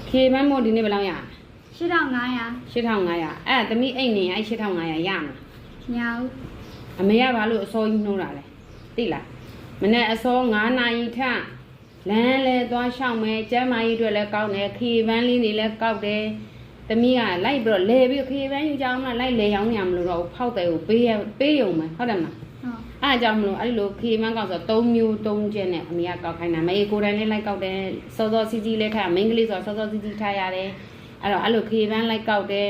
ခေမန်းမို့ဒီနေ့ဘယ်လောက်ရ8500 8500အဲ့သမီးအိတ်နေအဲ့8500ရမှာ ညာဦး အမေကဘာလို့အစောကြီးနှိုးတာလဲသိလားမနေ့အစော9နာရီထလမ်းလဲသွားရှောင်းမယ်ကျမ်းမာကြီးအတွက်လည်းကောက်တယ်ခေပန်းလေးတွေလည်းကောက်တယ်သမီးကလိုက်ပြီးတော့လဲပြီးခေပန်းယူကြအောင်လားလိုက်လဲရောင်းနေရမလို့တော့ဖောက်တယ်ကိုပေးရုံမယ်ဟုတ်တယ်မလား အဲ့အကြောင်းမလို့အဲ့လိုခေမန်းကောက်ဆို3မျိုး3ချက်နဲ့အမေကကောက်ခိုင်းတာမေကိုယ်တိုင်လေးလိုက်ကောက်တယ်စောစောစီစီလေးထားမိန်းကလေးဆိုစောစောစီစီထားရတယ်အဲ့တော့အဲ့လိုခေပန်းလိုက်ကောက်တယ်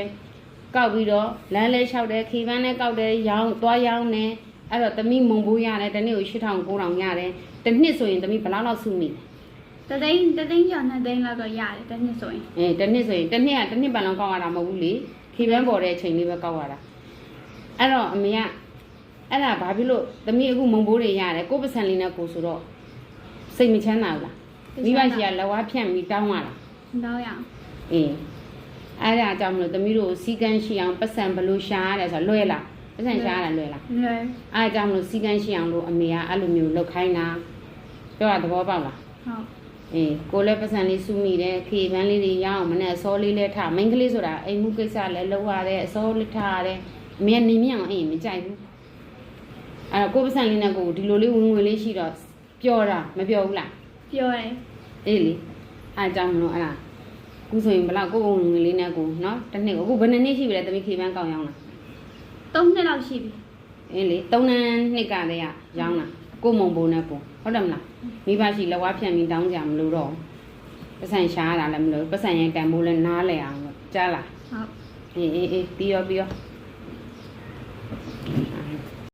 ကောက်ပြီးတော့လမ်းလဲလျှောက်တယ်ခေပန်းနဲ့ကောက်တယ်ရောင်းသွားရောင်းတယ်အဲ့တော့သမီးမုံဘိုးရတယ်တနေ့ကို8000 9000ရတယ်တစ်နှစ်ဆိုရင်သမီးဘယ်လောက်စုမိလဲ တသိန်းကျော်2သိန်းလောက်တော့ရတယ်တစ်နှစ်ဆိုရင် တစ်နှစ်ဆိုရင်တစ်နှစ်ပတ်လုံးကောက်ရတာမဟုတ်ဘူးလေခေပန်းပေါ်တဲ့အချိန်လေးပဲကောက်ရတာအဲ့တော့အမေကအဲ့ဒါဘာဖြစ်လို့သမီးအခုမုံဘိုးတွေရတယ်ကိုယ်ပစံလေးနဲ့ကိုဆိုတော့စိတ်မချမ်းသာဘူးလားမိဘကြီးကလက်ဝါးဖြန့်ပြီးတောင်းရလား တောင်းရအောင် အေးအဲ့ဒါကြောင့်မလို့သမီးတို့စီကန်းရှိအောင်ပစံဘလို့ရှာရတယ်ဆိုတော့လွယ်လားပစံရှာရတာလွယ်လား လွယ် အဲ့ဒါကြောင့်မလို့စီကန်းရှိအောင်လို့အမေကအဲ့လိုမျိုးလုပ်ခိုင်းတာပြောတာသဘောပေါက်လား ဟုတ် အေးကိုလည်းပစံလေးစုမိတယ်ခေပန်းလေးတွေရအောင်မနဲ့အစောလေးလဲထားမိန်းကလေးဆိုတာအိမ်မှုကိစ္စလည်းလုပ်ရတယ်အစောလေးထားရတယ်အမေကနေမြအောင်အေးမကြိုက်ဘူးအဲ့တော့ကိုယ်ပစံလေးနဲ့ကိုဒီလိုလေးဝင်ဝင်လေးရှိတော့ပျော်တာမပျော်ဘူးလား ပြောတယ် အေးလေအဲ့အကြောင်းမလို့အဲ့ဒါခုဆိုရင်ဘလောက်ကိုယ်ဝင်ဝင်လေးနဲ့ကိုနော်တစ်နှစ်ကိုအခုဘယ်နှစ်နှစ်ရှိပြီလဲသမီးခေပန်းကောင်းရောင်းလား 3နှစ်လောက်ရှိပြီ အေးလေ3နှစ်ကတည်းကရောင်းတာကိုမုံဘိုးနဲ့ကိုဟုတ်တယ်မလားမိဘရှိလက်ဝါးဖြန့်ပြီးတောင်းကြမလို့တော့ပစံရှားတာလည်းမလို့ပစံရင်တန်ဖိုးလည်းနားလဲအောင်လို့ကြားလား ဟုတ် အေးပြီးရော